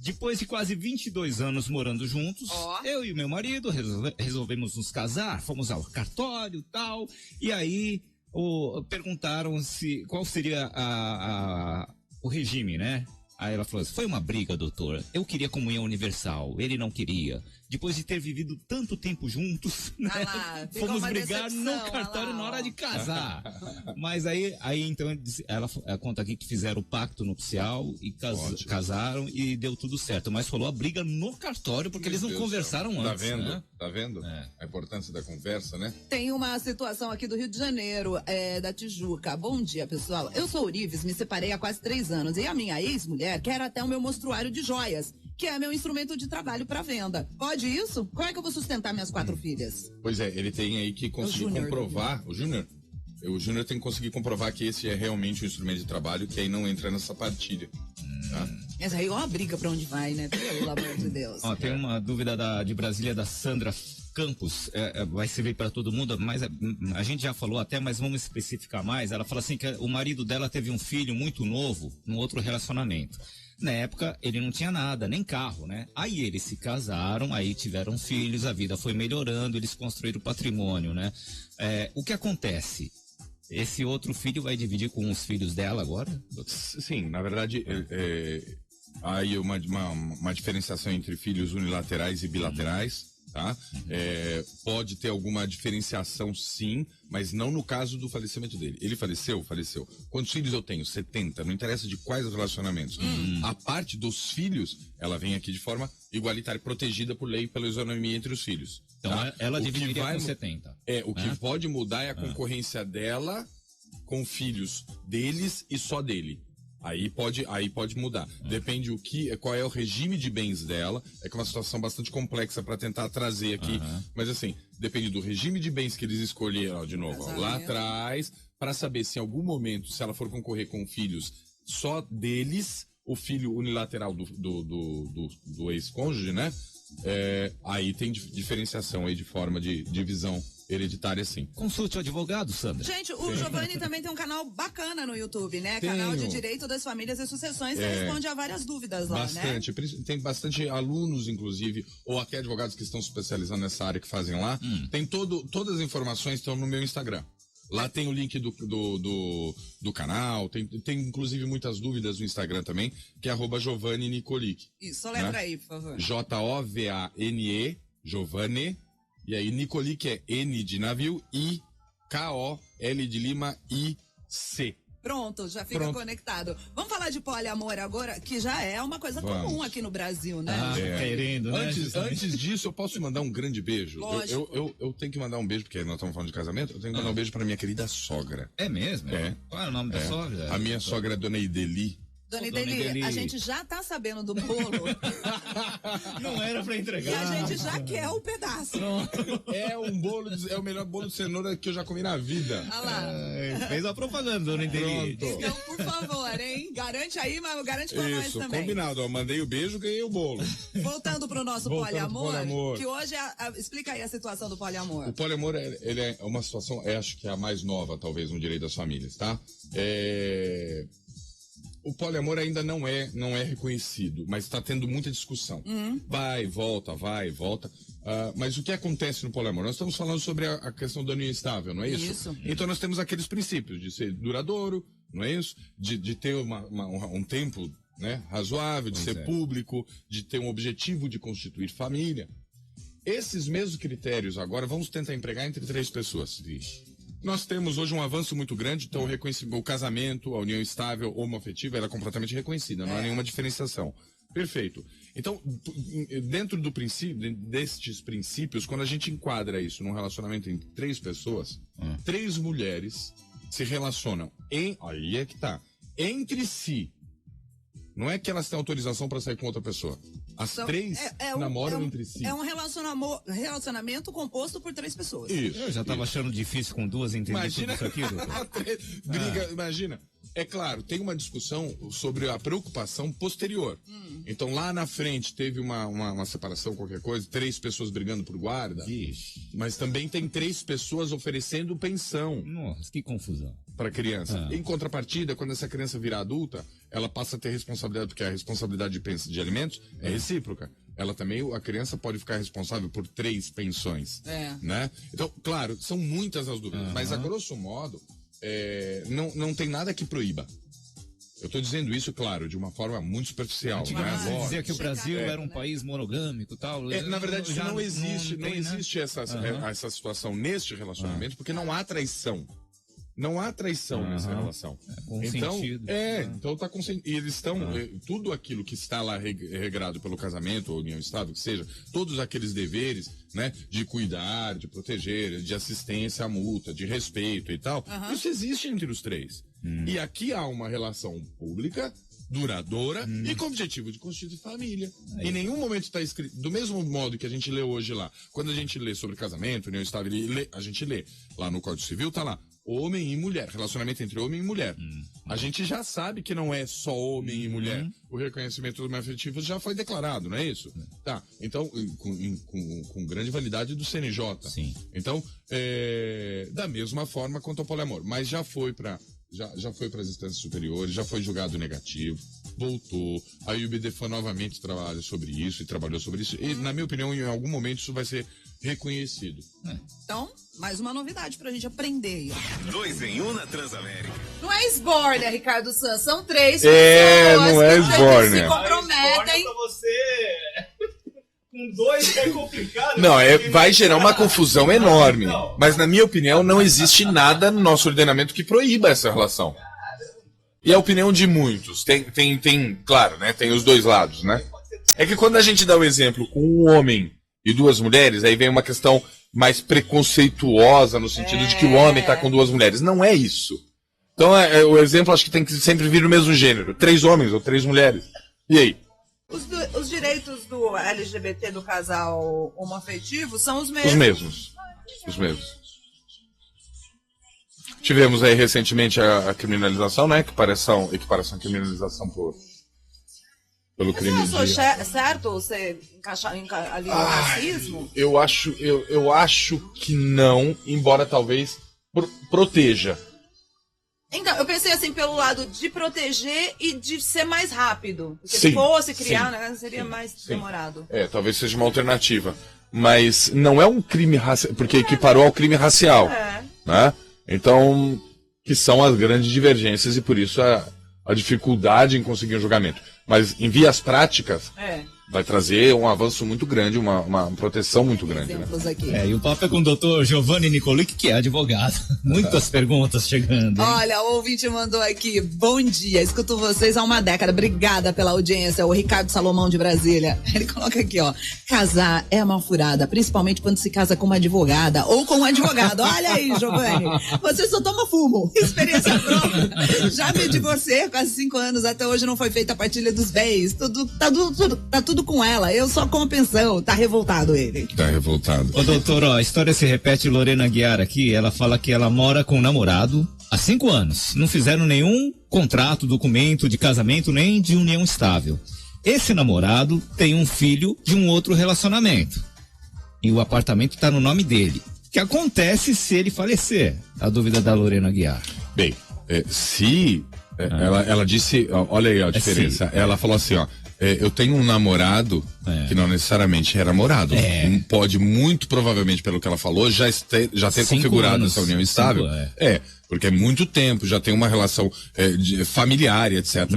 Depois de quase 22 anos morando juntos, eu e meu marido resolvemos nos casar, fomos ao cartório e tal, e aí perguntaram qual seria o regime, né? Aí ela falou assim, foi uma briga, doutor. Eu queria comunhão universal, ele não queria. Depois de ter vivido tanto tempo juntos, né? Fomos brigar no cartório na hora de casar. Mas aí então ela conta aqui que fizeram o pacto nupcial e casaram e deu tudo certo. Mas rolou a briga no cartório porque eles não conversaram antes. Tá vendo? Né? Tá vendo? A importância da conversa, né? Tem uma situação aqui do Rio de Janeiro, da Tijuca. Bom dia, pessoal. Eu sou Urives, me separei há quase 3 anos. E a minha ex-mulher quer até o meu mostruário de joias, que é meu instrumento de trabalho para venda. Pode isso? Como é que eu vou sustentar minhas 4 filhas? Pois é, ele tem aí que conseguir comprovar, o Júnior tem que conseguir comprovar que esse é realmente o instrumento de trabalho, que aí não entra nessa partilha. Tá? Essa aí é uma briga pra onde vai, né? Pelo amor de Deus. Ó, tem uma dúvida de Brasília, da Sandra Campos, vai servir para todo mundo, mas a gente já falou até, mas vamos especificar mais. Ela fala assim que o marido dela teve um filho muito novo num outro relacionamento. Na época, ele não tinha nada, nem carro, né? Aí eles se casaram, aí tiveram filhos, a vida foi melhorando, eles construíram patrimônio, né? O que acontece? Esse outro filho vai dividir com os filhos dela agora? Sim, na verdade, há aí uma diferenciação entre filhos unilaterais e bilaterais. Tá? Pode ter alguma diferenciação, sim, mas não no caso do falecimento dele. Ele faleceu. Quantos filhos eu tenho? 70. Não interessa de quais os relacionamentos. A parte dos filhos, ela vem aqui de forma igualitária, protegida por lei pela isonomia entre os filhos. Então ela dividiria com 70. O que pode mudar é a concorrência dela com filhos deles e só dele. Aí pode mudar. Depende qual é o regime de bens dela. É que é uma situação bastante complexa para tentar trazer aqui. Mas assim, depende do regime de bens que eles escolheram, de novo, lá atrás, para saber se em algum momento, se ela for concorrer com filhos só deles, o filho unilateral do ex-cônjuge, né? Aí tem diferenciação aí de forma de divisão hereditária, sim. Consulte o advogado, Sandra. Gente, o Giovanni também tem um canal bacana no YouTube, né? Canal de Direito das Famílias e Sucessões, que responde a várias dúvidas lá, bastante, né? Tem bastante alunos, inclusive, ou até advogados que estão se especializando nessa área que fazem lá. Tem todas as informações estão no meu Instagram. Lá tem o link do canal, tem inclusive muitas dúvidas no Instagram também, que é @Giovanni Nicolic. Isso, só letra aí, por favor. Jovane, Giovanni. E aí, Nicolic é N de navio, I, K-O, L de Lima, I, C. Pronto, já fica conectado. Vamos falar de poliamor agora, que já é uma coisa comum aqui no Brasil, né? Querendo, né? Antes disso, eu posso mandar um grande beijo. Lógico. Eu tenho que mandar um beijo, porque nós estamos falando de casamento, eu tenho que mandar um beijo pra minha querida sogra. É mesmo? É. Qual é o nome da sogra? A minha sogra é Dona Ideli. Dona Dona Ideli, Ideli. a gente já tá sabendo do bolo Não era pra e entregar. a gente já quer o pedaço. É o melhor bolo de cenoura que eu já comi na vida. Olha lá. Fez a propaganda, Dona Ideli. Pronto. Então, por favor, hein? Garante aí, mas garante pra nós Isso, também. combinado. Eu mandei o beijo, ganhei o bolo. Voltando pro nosso Voltando pro poliamor, poliamor. que hoje explica aí a situação do poliamor. O poliamor, ele é uma situação, acho que é a mais nova, talvez, no direito das famílias, tá? O poliamor ainda não é reconhecido, mas está tendo muita discussão. Vai, volta. Mas o que acontece no poliamor? Nós estamos falando sobre a questão da união estável, não é isso? Isso. Então nós temos aqueles princípios de ser duradouro, não é isso? De ter um tempo, né, razoável, de ser público, de ter um objetivo de constituir família. Esses mesmos critérios agora vamos tentar empregar entre 3 pessoas. Nós temos hoje um avanço muito grande, então o casamento, a união estável, homoafetiva, ela é completamente reconhecida, não há nenhuma diferenciação. Perfeito. Então, dentro destes princípios, quando a gente enquadra isso num relacionamento entre 3 pessoas, 3 mulheres se relacionam aí é que tá, entre si. Não é que elas têm autorização para sair com outra pessoa. As 3 namoram entre si. É um relacionamento composto por 3 pessoas. Isso. Eu já tava achando difícil com 2 entender tudo isso aqui, doutor. Briga, imagina. É claro, tem uma discussão sobre a preocupação posterior. Então lá na frente teve uma separação, qualquer coisa, 3 pessoas brigando por guarda. Ixi. Mas também tem 3 pessoas oferecendo pensão Nossa, que confusão. para a criança. Em contrapartida, quando essa criança virar adulta, ela passa a ter responsabilidade, porque a responsabilidade de alimentos é recíproca. Ela também, a criança pode ficar responsável por 3 pensões. Né? Então, claro, são muitas as dúvidas, mas a grosso modo, não tem nada que proíba. Eu estou dizendo isso, claro, de uma forma muito superficial. Antigamente Né? se dizia que o Brasil era um país monogâmico e tal. Na verdade, isso não existe. Não tem, existe essa situação neste relacionamento, porque não há traição. Não há traição nessa relação. Consentido. Então tá consentido. E eles estão, tudo aquilo que está lá regrado pelo casamento, ou união estável, que seja, todos aqueles deveres, né, de cuidar, de proteger, de assistência à multa, de respeito e tal, isso existe entre os 3. E aqui há uma relação pública, duradoura e com o objetivo de constituir família. Em nenhum momento está escrito, do mesmo modo que a gente lê hoje lá, quando a gente lê sobre casamento, união estável, a gente lê lá no Código Civil, tá lá, homem e mulher, relacionamento entre homem e mulher. A gente já sabe que não é só homem e mulher. O reconhecimento do afetivo já foi declarado, não é isso? Tá, então, com grande validade do CNJ. Sim. Então, da mesma forma quanto ao poliamor, mas já foi para as instâncias superiores, já foi julgado negativo, voltou, a UBDFAN novamente trabalha sobre isso e trabalhou sobre isso, e na minha opinião, em algum momento isso vai ser reconhecido. Então, mais uma novidade pra gente aprender aí. 2 em 1 na Transamérica. Não é esbórnia, né, Ricardo Santos? São 3 pessoas não é que esbórnia. se comprometem. Pra você... Com 2 é complicado. Não, vai gerar uma confusão enorme. Mas, na minha opinião, não existe nada no nosso ordenamento que proíba essa relação. E a opinião de muitos. Tem claro, né? Tem os 2 lados, né? É que quando a gente dá o exemplo com um homem e 2 mulheres, aí vem uma questão mais preconceituosa, no sentido de que o homem está com 2 mulheres. Não é isso. Então, o exemplo acho que tem que sempre vir do mesmo gênero. 3 homens ou 3 mulheres. E aí? Os direitos do LGBT do casal homoafetivo são os mesmos. Os mesmos. Tivemos aí recentemente a criminalização, né? Equiparação à criminalização pelo crime Você de... achou certo você encaixar ali no racismo? Eu acho que não, embora talvez proteja. Então, eu pensei assim, pelo lado de proteger e de ser mais rápido. Porque Sim, se fosse criar, sim, né, seria mais demorado. Talvez seja uma alternativa. Mas não é um crime racial, porque equiparou ao crime racial. Né? Então, que são as grandes divergências e por isso a dificuldade em conseguir um julgamento. Mas em vias práticas, vai trazer um avanço muito grande, uma proteção muito grande, né? Aqui. E o papo é com o doutor Giovanni Nicolic, que é advogado. Muitas perguntas chegando, hein? Olha, o ouvinte mandou aqui, bom dia, escuto vocês há uma década, obrigada pela audiência, o Ricardo Salomão de Brasília. Ele coloca aqui, ó, casar é uma furada, principalmente quando se casa com uma advogada ou com um advogado. Olha aí, Giovanni, você só toma fumo, experiência própria. Já me divorciei há quase 5 anos, até hoje não foi feita a partilha dos bens, tá tudo com ela, eu só com a pensão. Tá revoltado ele. Tá revoltado. Ô doutor, ó, a história se repete. Lorena Guiar aqui, ela fala que ela mora com um namorado há 5 anos. Não fizeram nenhum contrato, documento de casamento, nem de união estável. Esse namorado tem um filho de um outro relacionamento. E o apartamento tá no nome dele. O que acontece se ele falecer? A dúvida da Lorena Guiar. Bem, ela disse, olha aí a diferença. Ela falou assim, ó, eu tenho um namorado que não necessariamente é namorado. Pode, muito provavelmente, pelo que ela falou, já ter configurado essa união estável. Porque é muito tempo, já tem uma relação familiar, etc.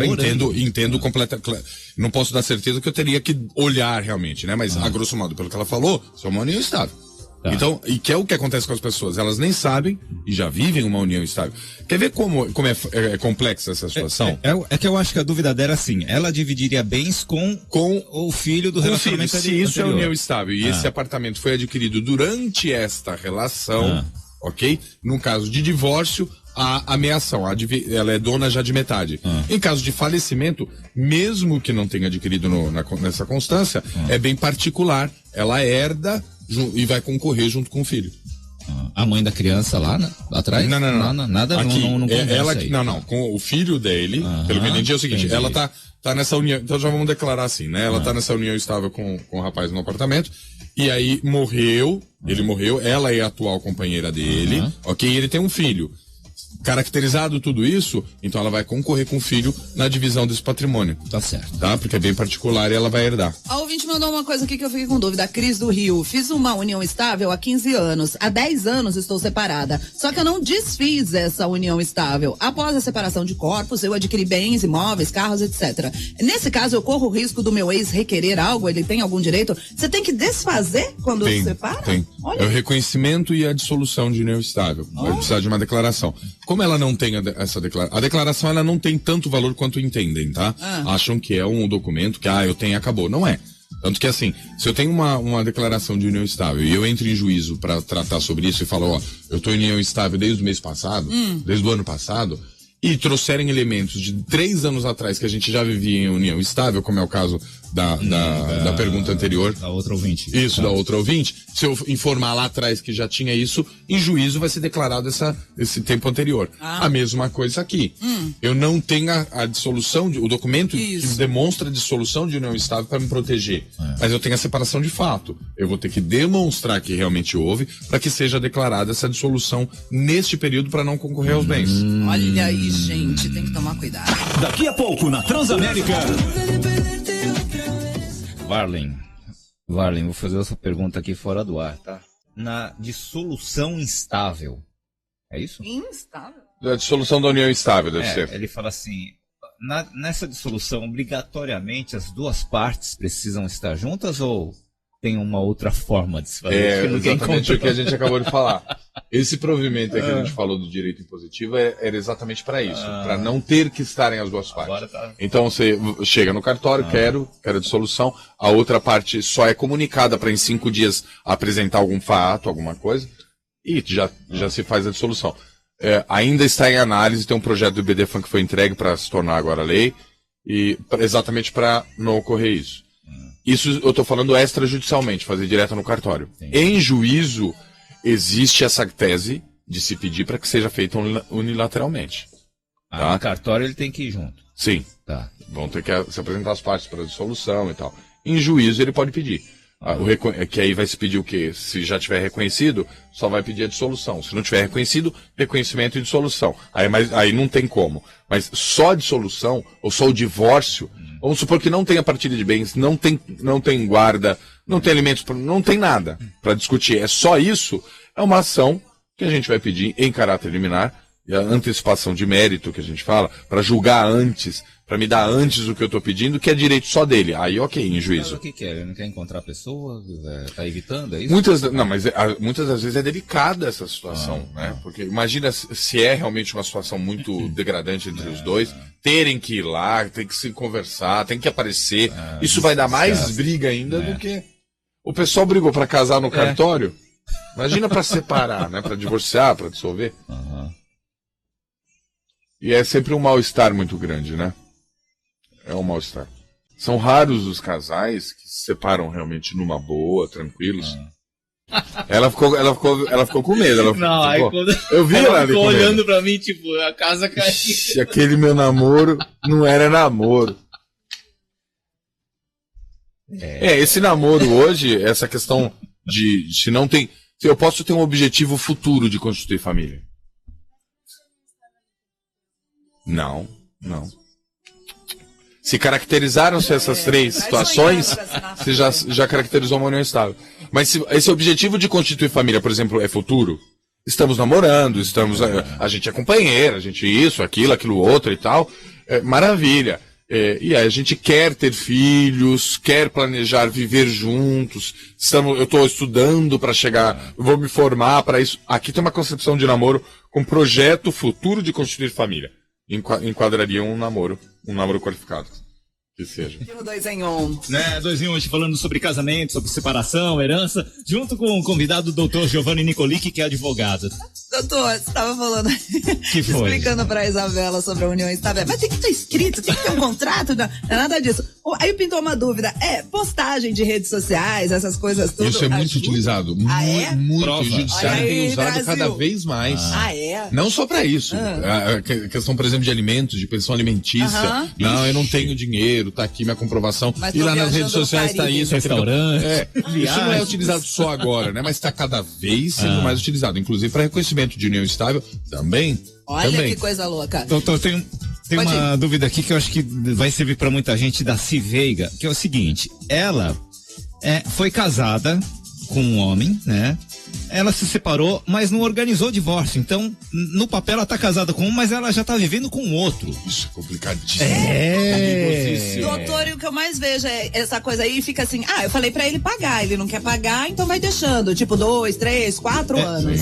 Entendo completamente. Não posso dar certeza que eu teria que olhar realmente, né? Mas, a grosso modo, pelo que ela falou, isso é uma união estável. Tá. Então, e que é o que acontece com as pessoas, elas nem sabem e já vivem uma união estável. Quer ver como é complexa essa situação? É que eu acho que a dúvida dela é assim, ela dividiria bens com o filho do relacionamento anterior. Se isso é união estável e esse apartamento foi adquirido durante esta relação, ok? Num caso de divórcio, a ameação, ela é dona já de metade. Em caso de falecimento, mesmo que não tenha adquirido nessa constância, é bem particular, ela herda e vai concorrer junto com o filho. A mãe da criança lá atrás? Não. Nada, aqui, não com o filho dele, pelo que eu entendi é o seguinte, ela tá nessa união, então já vamos declarar assim, né? Ela tá nessa união estável com o rapaz no apartamento, e aí ele morreu, ela é a atual companheira dele, ok? E ele tem um filho. Caracterizado tudo isso, então ela vai concorrer com o filho na divisão desse patrimônio. Tá certo. Tá? Porque é bem particular e ela vai herdar. A ouvinte mandou uma coisa aqui que eu fiquei com dúvida. A Cris do Rio. Fiz uma união estável há 15 anos. Há 10 anos estou separada. Só que eu não desfiz essa união estável. Após a separação de corpos, eu adquiri bens, imóveis, carros, etc. Nesse caso, eu corro o risco do meu ex requerer algo? Ele tem algum direito? Você tem que desfazer quando se separa? Tem. É o reconhecimento e a dissolução de união estável. Vai precisar de uma declaração. Como ela não tem essa declaração, a declaração ela não tem tanto valor quanto entendem, tá? Acham que é um documento que, eu tenho e acabou. Não é. Tanto que assim, se eu tenho uma declaração de união estável e eu entro em juízo para tratar sobre isso e falo, eu tô em união estável desde o mês passado, desde o ano passado, e trouxerem elementos de 3 anos atrás que a gente já vivia em união estável, como é o caso da pergunta anterior. Da outra ouvinte. Isso, da outra ouvinte. Se eu informar lá atrás que já tinha isso, em juízo vai ser declarado esse tempo anterior. A mesma coisa aqui. Eu não tenho a dissolução, o documento que demonstra a dissolução de união estável para me proteger. Mas eu tenho a separação de fato. Eu vou ter que demonstrar que realmente houve para que seja declarada essa dissolução neste período para não concorrer aos bens. Olha aí, gente, tem que tomar cuidado. Daqui a pouco na Transamérica. Varlen, vou fazer essa pergunta aqui fora do ar, tá? Na dissolução instável, é isso? Instável? A dissolução da união estável, deve ser. Ele fala assim, nessa dissolução, obrigatoriamente as duas partes precisam estar juntas ou tem uma outra forma de se fazer? Exatamente o que a gente acabou de falar. Esse provimento que a gente falou do direito impositivo era exatamente para isso, para não ter que estarem as duas partes. Então você chega no cartório, quero a dissolução, a outra parte só é comunicada para em 5 dias apresentar algum fato, alguma coisa, e já se faz a dissolução. Ainda está em análise, tem um projeto do BDFAN que foi entregue para se tornar agora lei, e exatamente para não ocorrer isso. Isso eu estou falando extrajudicialmente, fazer direto no cartório. Sim. Em juízo, existe essa tese de se pedir para que seja feito unilateralmente. Tá? No cartório ele tem que ir junto. Sim. Tá. Vão ter que se apresentar as partes para a dissolução e tal. Em juízo ele pode pedir. Que aí vai se pedir o quê? Se já tiver reconhecido, só vai pedir a dissolução. Se não tiver reconhecido, reconhecimento e dissolução. Aí não tem como. Mas só a dissolução, ou só o divórcio, vamos supor que não tem a partilha de bens, não tem guarda, não tem alimentos, não tem nada para discutir. É só isso, é uma ação que a gente vai pedir em caráter liminar, e a antecipação de mérito que a gente fala, para julgar antes, pra me dar antes do que eu tô pedindo, que é direito só dele. Aí, ok, em Mas juízo. o que que é? Ele não quer encontrar a pessoa? Tá evitando, é isso? Muitas das vezes é delicada essa situação, né? Porque imagina se é realmente uma situação muito degradante entre os dois, terem que ir lá, tem que se conversar, tem que aparecer. Isso vai dar mais briga ainda do que... O pessoal brigou pra casar no cartório. Imagina pra separar, né? Pra divorciar, pra dissolver. E é sempre um mal-estar muito grande, né? É um mal-estar. São raros os casais que se separam realmente numa boa, tranquilos. Ela ficou com medo. Eu vi ela ficou olhando pra mim, tipo, a casa caiu. Aquele meu namoro não era namoro. Esse namoro hoje, essa questão de se não tem... Se eu posso ter um objetivo futuro de constituir família. Não. Se caracterizaram-se essas três situações, você já caracterizou uma união estável. Mas se esse objetivo de constituir família, por exemplo, é futuro, estamos namorando, a gente é companheira, a gente isso, aquilo outro e tal, maravilha. E aí a gente quer ter filhos, quer planejar viver juntos. Eu estou estudando para chegar, vou me formar para isso. Aqui tem uma concepção de namoro com projeto futuro de constituir família. Enquadraria um namoro qualificado. Que seja. 2 em 1. Né, 2 em 1 hoje falando sobre casamento, sobre separação, herança, junto com o convidado doutor Giovanni Nicolic, que é advogado. Doutor, você estava falando, que foi? Explicando pra Isabela sobre a união estável. Mas tem que estar escrito, tem que ter um contrato, não é nada disso. Aí pintou uma dúvida, postagem de redes sociais, essas coisas tudo. Isso é muito utilizado, muito. Prova. O judiciário Aí, tem usado Brasil. cada vez mais. Não só para isso. A questão, por exemplo, de alimentos, de pensão alimentícia. Não, eu não tenho dinheiro, tá aqui minha comprovação. Mas E lá nas viajando redes sociais no tá Caribe. isso. Restaurante, Isso não é utilizado só agora, né? Mas está cada vez sendo mais utilizado. Inclusive para reconhecimento de união estável também. Olha também. que coisa louca. Doutor, tem uma dúvida aqui que eu acho que vai servir para muita gente da Civeiga, que é o seguinte, ela foi casada com um homem, né? Ela se separou, mas não organizou o divórcio. Então, no papel ela tá casada com um, mas ela já tá vivendo com o outro. Isso é complicadíssimo. Doutor, e o que eu mais vejo é essa coisa aí, fica assim, eu falei pra ele pagar, ele não quer pagar, então vai deixando, tipo 2, 3, 4 anos.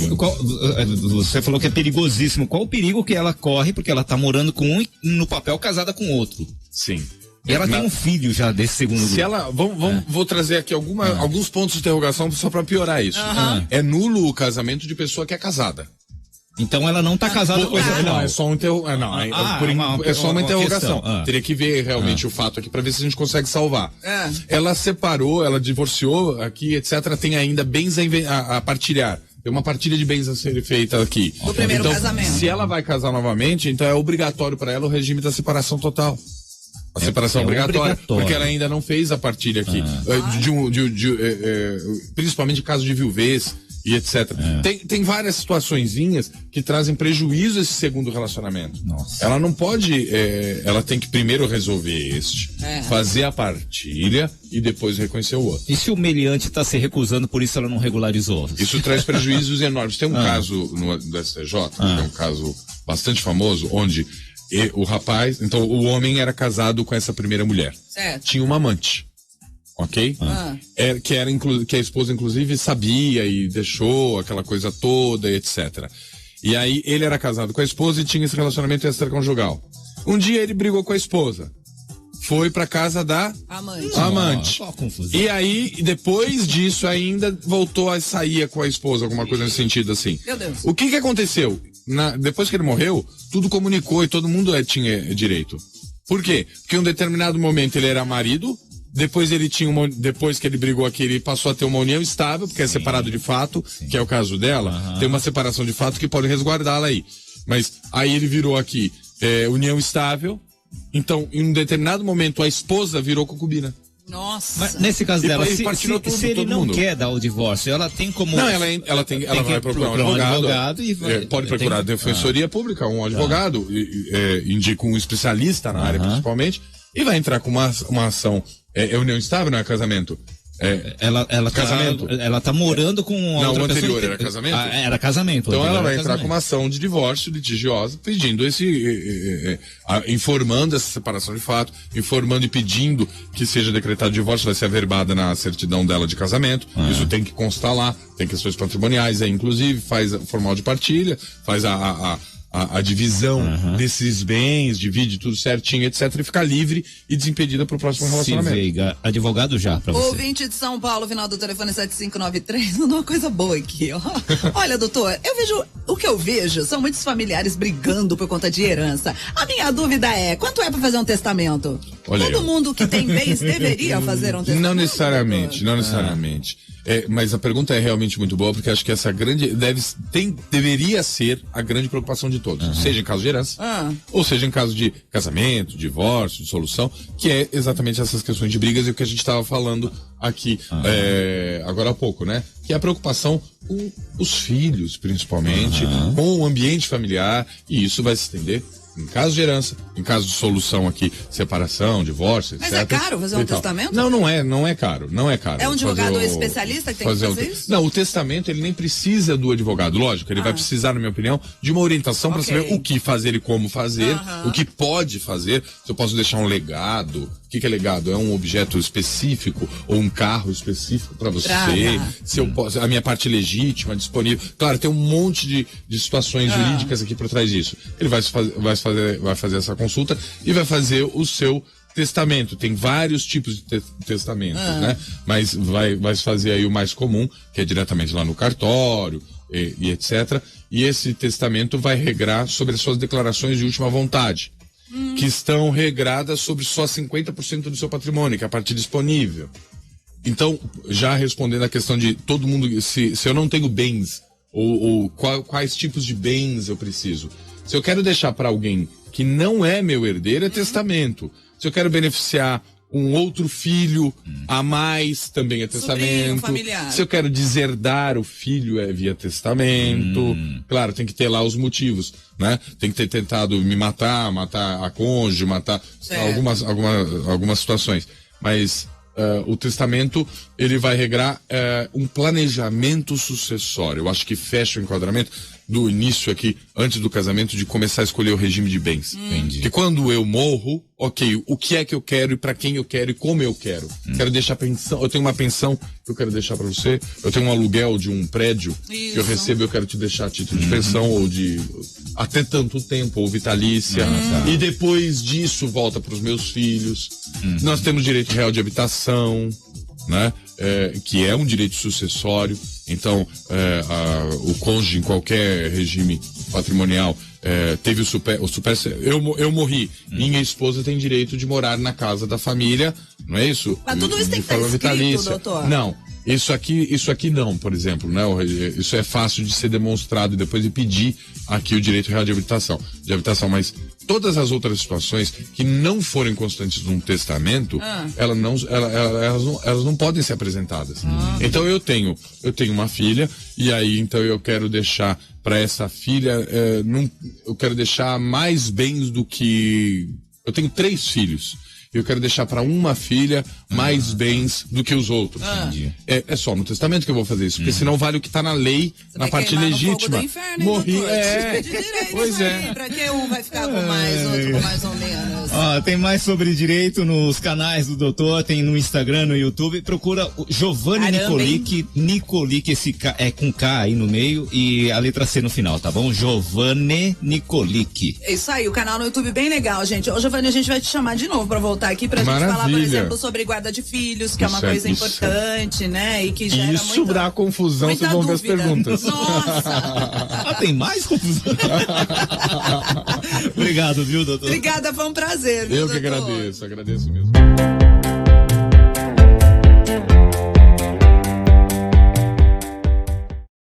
Você falou que é perigosíssimo. Qual o perigo que ela corre, porque ela tá morando com um e no papel casada com outro? Sim. E ela tem um filho já desse segundo Se grupo. ela, vou trazer aqui alguns pontos de interrogação só para piorar isso. É nulo o casamento de pessoa que é casada. Então ela não tá casada com esse Não, é só uma interrogação. Questão. Teria que ver realmente o fato aqui para ver se a gente consegue salvar. Ela separou, ela divorciou aqui, etc. Tem ainda bens a partilhar. Tem uma partilha de bens a ser feita aqui. Do primeiro então, casamento. Se ela vai casar novamente, então é obrigatório para ela o regime da separação total. A separação obrigatória, porque ela ainda não fez a partilha aqui. Principalmente em caso de viuvez e etc. Tem várias situaçõezinhas que trazem prejuízo a esse segundo relacionamento. Nossa. Ela não pode, ela tem que primeiro resolver fazer a partilha e depois reconhecer o outro. E se o meliante está se recusando, por isso ela não regularizou? Isso traz prejuízos enormes. Tem um caso do STJ, que é um caso bastante famoso, onde o rapaz, então o homem era casado com essa primeira mulher. Certo. Tinha uma amante. Ok? Que a esposa, inclusive, sabia e deixou aquela coisa toda, etc. E aí ele era casado com a esposa e tinha esse relacionamento extraconjugal. Um dia ele brigou com a esposa. Foi pra casa da amante. E aí, depois disso, ainda voltou a sair com a esposa, alguma coisa nesse sentido assim. Meu Deus. O que aconteceu? Depois que ele morreu, tudo comunicou e todo mundo tinha direito. Por quê? Porque em um determinado momento ele era marido, depois que ele brigou aqui, ele passou a ter uma união estável, porque é separado de fato, que é o caso dela. Tem uma separação de fato que pode resguardá-la aí. Mas aí ele virou aqui união estável. Então, em um determinado momento, a esposa virou concubina. Nossa. Mas nesse caso dela, se ele não mundo. quer dar o divórcio, ela tem como... Não, ela vai procurar um advogado e pode procurar a defensoria pública, um advogado, indica um especialista na área principalmente, e vai entrar com uma ação, união estável, não é casamento, Ela tá morando com Não, outra o anterior pessoa. era casamento? Era casamento. Então ela vai entrar com uma ação de divórcio litigiosa, pedindo informando essa separação de fato, informando e pedindo que seja decretado divórcio, vai ser averbada na certidão dela de casamento. Isso tem que constar lá, tem questões patrimoniais aí, inclusive, faz formal de partilha, faz a divisão desses bens, divide tudo certinho, etc, e ficar livre e desimpedida para o próximo relacionamento. Veiga, advogado já pra você. Ouvinte de São Paulo, final do telefone 7593, mandou uma coisa boa aqui, ó. Olha, doutor, o que eu vejo são muitos familiares brigando por conta de herança. A minha dúvida é, quanto é para fazer um testamento? Todo mundo que tem bens deveria fazer um testamento? Não necessariamente. Mas a pergunta é realmente muito boa, porque acho que essa deveria ser a grande preocupação de todos, seja em caso de herança, ou seja em caso de casamento, divórcio, dissolução, que é exatamente essas questões de brigas e o que a gente estava falando aqui agora há pouco, né? Que é a preocupação com os filhos, principalmente, com o ambiente familiar, e isso vai se estender em caso de herança, em caso de solução aqui, separação, divórcio, etc. Mas é caro fazer um testamento? Não é caro. É um advogado especialista que tem que fazer isso? Não, o testamento ele nem precisa do advogado, lógico, ele vai precisar, na minha opinião, de uma orientação para saber o que fazer e como fazer, o que pode fazer, se eu posso deixar um legado. O que é legado? É um objeto específico ou um carro específico para você? Se eu posso, a minha parte legítima, disponível. Claro, tem um monte de situações jurídicas aqui por trás disso. Ele vai fazer essa consulta e vai fazer o seu testamento. Tem vários tipos de testamentos, né? Mas vai fazer aí o mais comum, que é diretamente lá no cartório e etc. E esse testamento vai regrar sobre as suas declarações de última vontade, que estão regradas sobre só 50% do seu patrimônio, que é a parte disponível. Então, já respondendo a questão de todo mundo, se eu não tenho bens, ou quais tipos de bens eu preciso. Se eu quero deixar para alguém que não é meu herdeiro, é testamento. Se eu quero beneficiar um outro filho a mais, também é testamento. Se eu quero deserdar o filho, é via testamento. Claro, tem que ter lá os motivos, né? Tem que ter tentado me matar a cônjuge, matar algumas situações. Mas o testamento, ele vai regrar um planejamento sucessório. Eu acho que fecha o enquadramento do início aqui, antes do casamento, de começar a escolher o regime de bens. Porque quando eu morro, ok, o que é que eu quero e para quem eu quero e como eu quero. Quero deixar pensão, eu tenho uma pensão que eu quero deixar para você, eu tenho um aluguel de um prédio que eu recebo, eu quero te deixar a título de pensão ou de até tanto tempo, ou vitalícia. E depois disso volta para os meus filhos. Nós temos direito real de habitação, né? Que é um direito sucessório. Então, o cônjuge em qualquer regime patrimonial teve eu morri, minha esposa tem direito de morar na casa da família, não é isso? Mas tudo isso tem que estar escrito, doutor. Não. Isso aqui não, por exemplo, né? Isso é fácil de ser demonstrado e depois de pedir aqui o direito real de habitação, mas todas as outras situações que não forem constantes num testamento, elas não podem ser apresentadas. Então eu tenho uma filha e aí então eu quero deixar para essa filha, eu quero deixar mais bens do que eu tenho 3 filhos. Eu quero deixar para uma filha mais bens do que os outros. É só no testamento que eu vou fazer isso, porque senão vale o que está na lei, na parte legítima. Morri, pois é. Para que um vai ficar com mais, outro com mais ou menos? Tem mais sobre direito nos canais do doutor, tem no Instagram, no YouTube. Procura o Giovanni Nicolic, esse é com K aí no meio e a letra C no final, tá bom? Giovanni Nicolic. É isso aí, o canal no YouTube bem legal, gente. Ô, Giovanni, a gente vai te chamar de novo para voltar aqui pra gente falar, por exemplo, sobre guarda de filhos, que é uma coisa importante, né? E que gera isso dá confusão, vocês vão ver as perguntas. Nossa! Tem mais confusão? Obrigado, viu, doutor? Obrigada, foi um prazer, viu, Eu que doutor? agradeço mesmo.